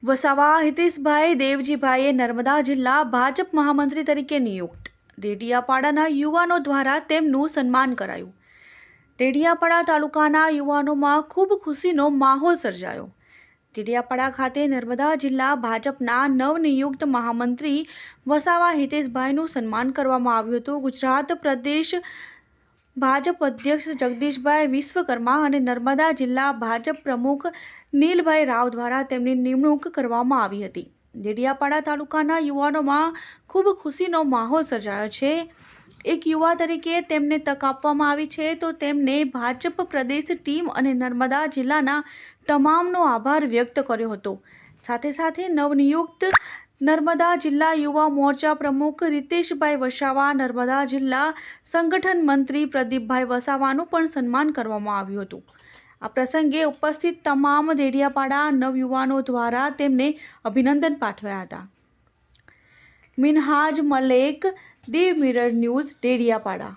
વસાવા હિતેશભાઈ દેવજીભાઈએ નર્મદા જિલ્લા ભાજપ મહામંત્રી તરીકે નિયુક્ત. ડેડિયાપાડાના યુવાનો દ્વારા તેમનું સન્માન કરાયું. ડેડિયાપાડા તાલુકાના યુવાનોમાં ખૂબ ખુશીનો માહોલ સર્જાયો. ડેડિયાપાડા ખાતે નર્મદા જિલ્લા ભાજપના નવનિયુક્ત મહામંત્રી વસાવા હિતેશભાઈનું સન્માન કરવામાં આવ્યું હતું. ગુજરાત પ્રદેશ ભાજપ અધ્યક્ષ જગદીશભાઈ વિશ્વકર્મા અને નર્મદા જિલ્લા ભાજપ પ્રમુખ નીલભાઈ રાવ દ્વારા તેમની નિમણૂક કરવામાં આવી હતી. ડેડિયાપાડા તાલુકાના યુવાનોમાં ખૂબ ખુશીનો માહોલ સર્જાયો છે. એક યુવા તરીકે તેમને તક આપવામાં આવી છે તો તેમને ભાજપ પ્રદેશ ટીમ અને નર્મદા જિલ્લાના તમામનો આભાર વ્યક્ત કર્યો હતો. સાથે સાથે નવનિયુક્ત નર્મદા જિલ્લા યુવા મોરચા પ્રમુખ રીતેશભાઈ વસાવા, નર્મદા જિલ્લા સંગઠન મંત્રી પ્રદીપભાઈ વસાવાનું પણ સન્માન કરવામાં આવ્યું હતું. આ પ્રસંગે ઉપસ્થિત તમામ ડેડિયાપાડા નવયુવાનો દ્વારા તેમને અભિનંદન પાઠવ્યા હતા. Minhaj Malek, Diu mirror news, Dediapada.